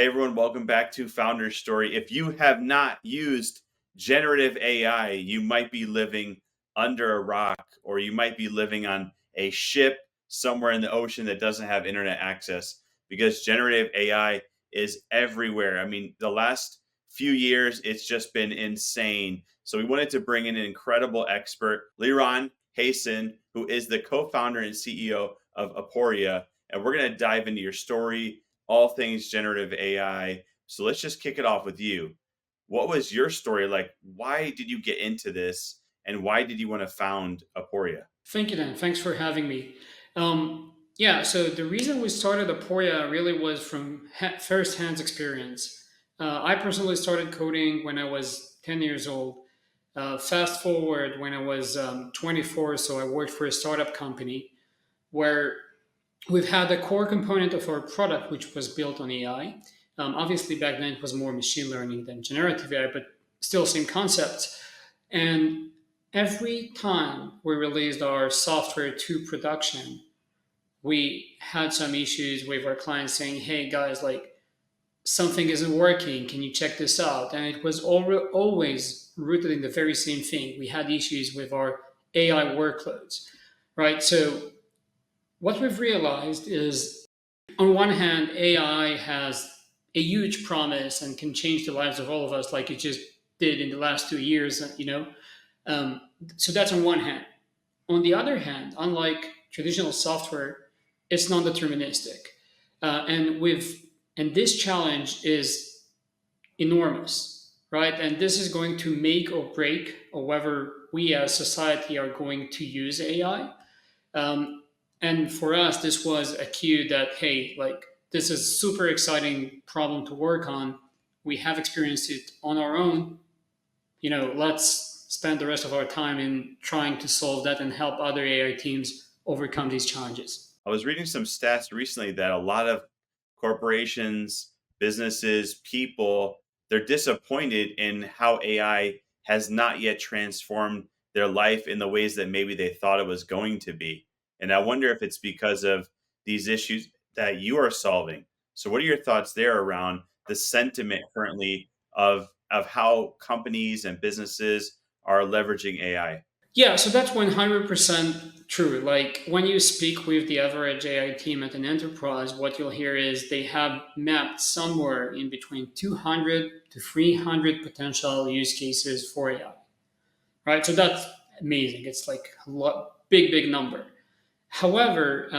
Hey everyone, welcome back to Founder's Story. If you have not used generative AI, you might be living under a rock or you might be living on a ship somewhere in the ocean that doesn't have internet access because generative AI is everywhere. I mean, the last few years, it's just been insane. So we wanted to bring in an incredible expert, Liran Hason, who is the co-founder and CEO of Aporia. And we're going to dive into your story, all things generative AI. So let's just kick it off with you. What was your story like? Why did you get into this? And why did you want to found Aporia? Thank you, Dan. Thanks for having me. Yeah, so the reason we started Aporia really was from first-hand experience. I personally started coding when I was 10 years old. Fast forward when I was 24, so I worked for a startup company where we've had a core component of our product which was built on AI. Obviously, back then it was more machine learning than generative AI, but still same concepts. And every time we released our software to production, we had some issues with our clients saying, hey guys, like something isn't working. Can you check this out? And it was always rooted in the very same thing. We had issues with our AI workloads, right? So what we've realized is on one hand, AI has a huge promise and can change the lives of all of us like it just did in the last 2 years. Um, so that's on one hand. On the other hand, unlike traditional software, it's non-deterministic, and this challenge is enormous, right? And this is going to make or break, or whether we as society are going to use AI. Um, and for us, this was a cue that hey, like this is a super exciting problem to work on. We have experienced it on our own. Let's spend the rest of our time in trying to solve that and help other AI teams overcome these challenges. I was reading some stats recently that a lot of corporations, businesses, people, they're disappointed in how AI has not yet transformed their life in the ways that maybe they thought it was going to be. And I wonder if it's because of these issues that you are solving. So what are your thoughts there around the sentiment currently of how companies and businesses are leveraging AI? Yeah, so that's 100% true. Like when you speak with the average AI team at an enterprise, what you'll hear is they have mapped somewhere in between 200 to 300 potential use cases for AI, right? So that's amazing. It's like a lot, big, big number. However,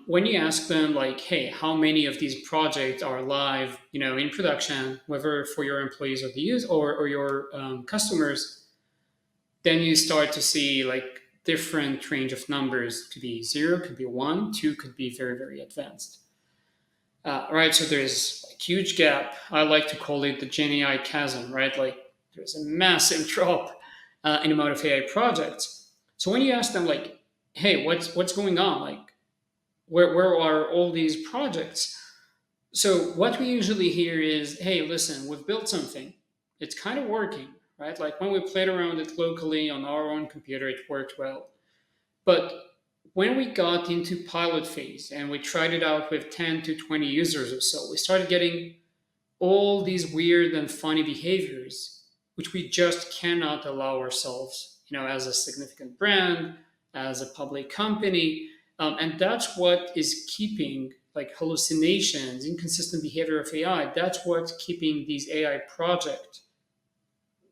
when you ask them like, hey, how many of these projects are live, in production, whether for your employees or the use or your customers, then you start to see like different range of numbers. Could be zero, could be one, two, could be very, very advanced. Right, so there's a huge gap. I like to call it the Gen AI chasm, right? Like there's a massive drop in amount of AI projects. So when you ask them like, hey, what's going on? Like where are all these projects? So what we usually hear is, hey, listen, we've built something. It's kind of working, right? Like when we played around it locally on our own computer, it worked well. But when we got into pilot phase and we tried it out with 10 to 20 users or so, we started getting all these weird and funny behaviors, which we just cannot allow ourselves, as a significant brand, as a public company. And that's what is keeping like hallucinations, inconsistent behavior of AI. That's what's keeping these AI projects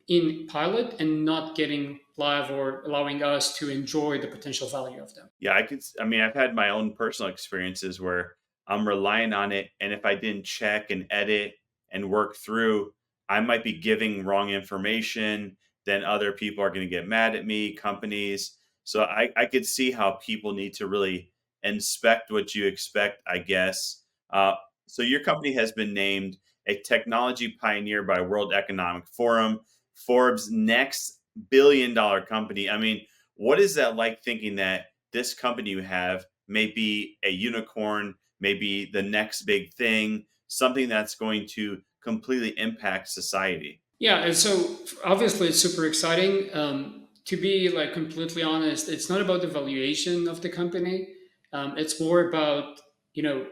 in pilot and not getting live or allowing us to enjoy the potential value of them. Yeah, I mean, I've had my own personal experiences where I'm relying on it. And if I didn't check and edit and work through, I might be giving wrong information. Then other people are going to get mad at me, companies. So I could see how people need to really inspect what you expect, I guess. Uh, so your company has been named a technology pioneer by World Economic Forum, Forbes' next billion-dollar company. I mean, what is that like thinking that this company you have may be a unicorn, maybe the next big thing, something that's going to completely impact society? Yeah, and so obviously it's super exciting. To be like completely honest, it's not about the valuation of the company. It's more about the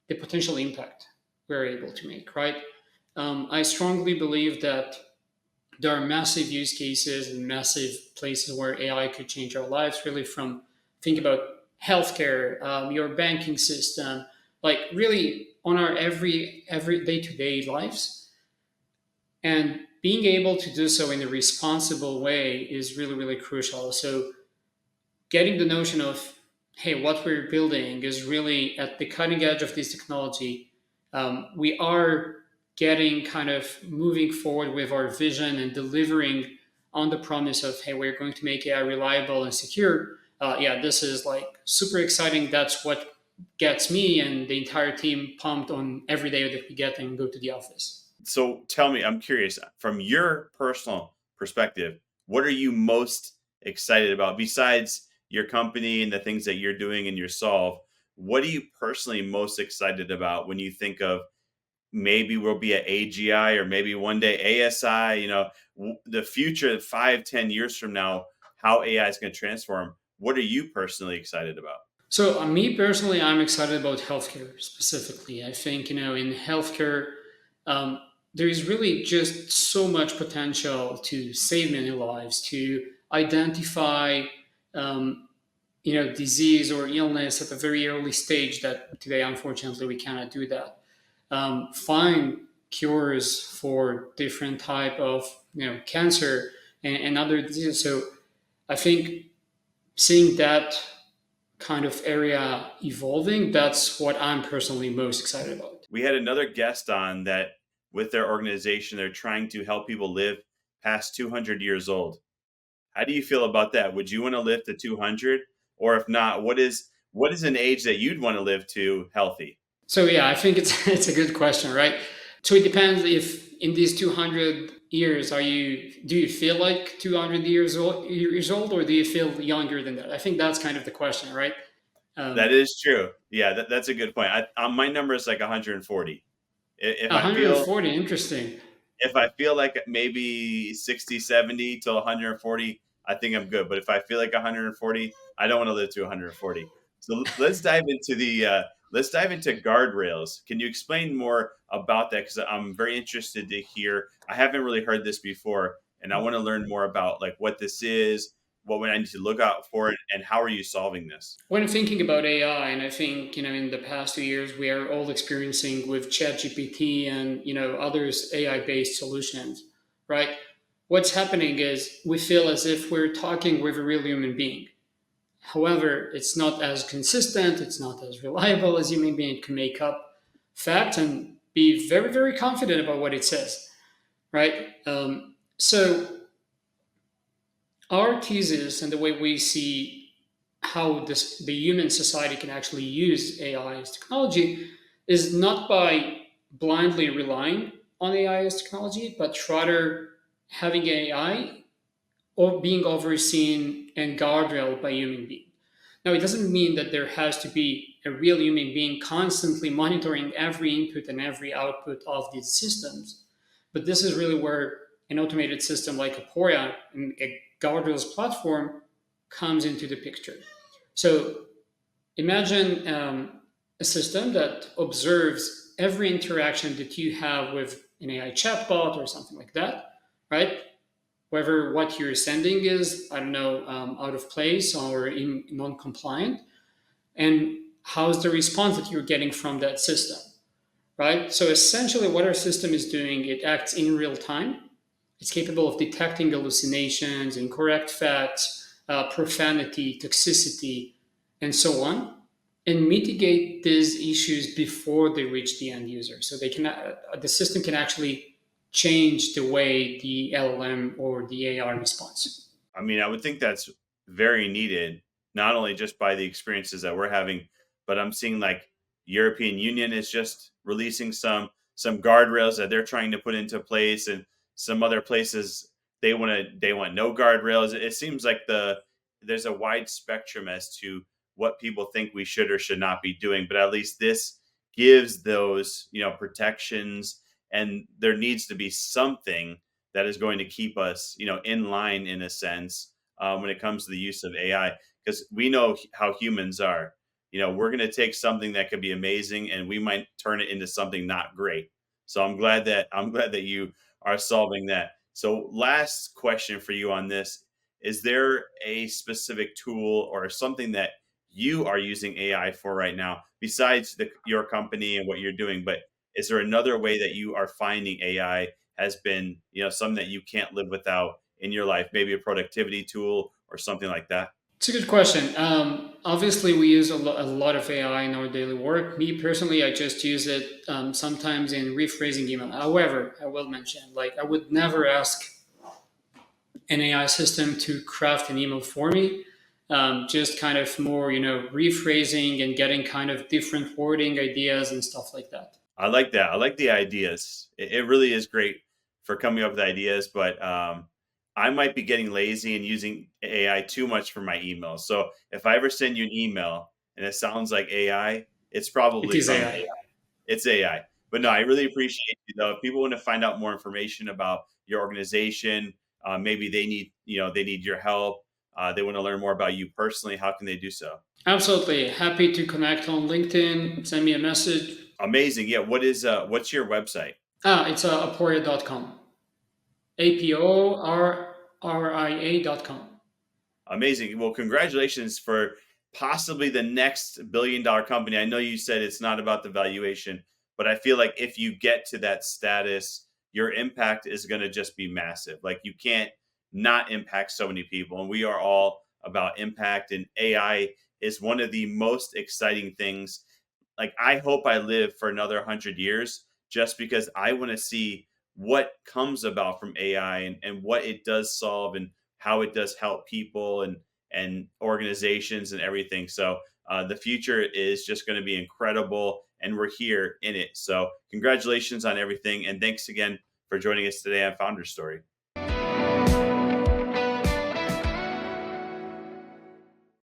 potential impact. we're able to make, right? I strongly believe that there are massive use cases and massive places where AI could change our lives, really, from think about healthcare, your banking system, like really on our every day-to-day lives. And being able to do so in a responsible way is really, really crucial. So getting the notion of, hey, what we're building is really at the cutting edge of this technology. We are getting kind of moving forward with our vision and delivering on the promise of, hey, we're going to make AI reliable and secure. Yeah, this is like super exciting. That's what gets me and the entire team pumped on every day that we get and go to the office. So tell me, I'm curious, from your personal perspective, what are you most excited about besides your company and the things that you're doing and your solve? What are you personally most excited about when you think of maybe we'll be at AGI or maybe one day ASI, the future 5, 10 years from now, how AI is going to transform? What are you personally excited about? So, me personally, I'm excited about healthcare specifically. I think, in healthcare, um, there is really just so much potential to save many lives, to identify, um, disease or illness at a very early stage that today, unfortunately, we cannot do that. Find cures for different type of, cancer and other diseases. So, I think seeing that kind of area evolving, that's what I'm personally most excited about. We had another guest on that with their organization, they're trying to help people live past 200 years old. How do you feel about that? Would you want to live to 200? Or if not, what is an age that you'd want to live to healthy? So yeah, I think it's it's a good question, right? So it depends if in these 200 years do you feel like 200 years old or do you feel younger than that? I think that's kind of the question, right? That Um, is true. Yeah, that's a good point. My number is like 140. If I feel 140, interesting. if I feel like maybe 60, 70 to 140, I think I'm good. But if I feel like 140, I don't want to live to 140. So let's dive into guardrails. Can you explain more about that? Because I'm very interested to hear. I haven't really heard this before, and I want to learn more about like what this is, what would I need to look out for, and how are you solving this? When thinking about AI, and I think in the past 2 years we are all experiencing with ChatGPT and others AI-based solutions, right? What's happening is we feel as if we're talking with a real human being. However, it's not as consistent, it's not as reliable as human being. It can make up facts and be very, very confident about what it says, right? So our thesis and the way we see how the human society can actually use AI as technology is not by blindly relying on AI as technology, but rather having AI or being overseen and guardrailed by human beings. Now, it doesn't mean that there has to be a real human being constantly monitoring every input and every output of these systems. But this is really where an automated system like Aporia and a guardrails platform comes into the picture. So imagine a system that observes every interaction that you have with an AI chatbot or something like that, right? Whether what you're sending is, I don't know, out of place or non-compliant, and how's the response that you're getting from that system, right? So essentially, what our system is doing, it acts in real time. It's capable of detecting hallucinations, incorrect facts, profanity, toxicity, and so on, and mitigate these issues before they reach the end user. So the system can actually change the way the LLM or the AI responds. I mean, I would think that's very needed, not only just by the experiences that we're having, but I'm seeing like European Union is just releasing some guardrails that they're trying to put into place, and some other places they want no guardrails. It seems like there's a wide spectrum as to what people think we should or should not be doing, but at least this gives those protections, and there needs to be something that is going to keep us, in line in a sense when it comes to the use of AI, because we know how humans are. we're going to take something that could be amazing and we might turn it into something not great. So I'm glad that you are solving that. So last question for you on this, is there a specific tool or something that you are using AI for right now besides your company and what you're doing, but is there another way that you are finding AI has been, something that you can't live without in your life, maybe a productivity tool or something like that? It's a good question. Obviously, we use a lot of AI in our daily work. Me personally, I just use it sometimes in rephrasing email. However, I will mention, like, I would never ask an AI system to craft an email for me. Just kind of more, rephrasing and getting kind of different wording ideas and stuff like that. I like that. I like the ideas. It really is great for coming up with ideas, but I might be getting lazy and using AI too much for my emails. So if I ever send you an email and it sounds like AI, it's It probably is from AI. AI. It's AI. But no, I really appreciate you though. If people want to find out more information about your organization, maybe they need your help. They want to learn more about you personally. How can they do so? Absolutely. Happy to connect on LinkedIn. Send me a message. Amazing. Yeah. What's your website? It's aporia.com. APORRIA.com. Amazing. Well, congratulations for possibly the next billion-dollar company. I know you said it's not about the valuation, but I feel like if you get to that status, your impact is going to just be massive. Like you can't not impact so many people. And we are all about impact. And AI is one of the most exciting things. Like I hope I live for another 100 years just because I want to see what comes about from AI and what it does solve and how it does help people and organizations and everything. So the future is just going to be incredible, and we're here in it. So congratulations on everything, and thanks again for joining us today on Founder Story.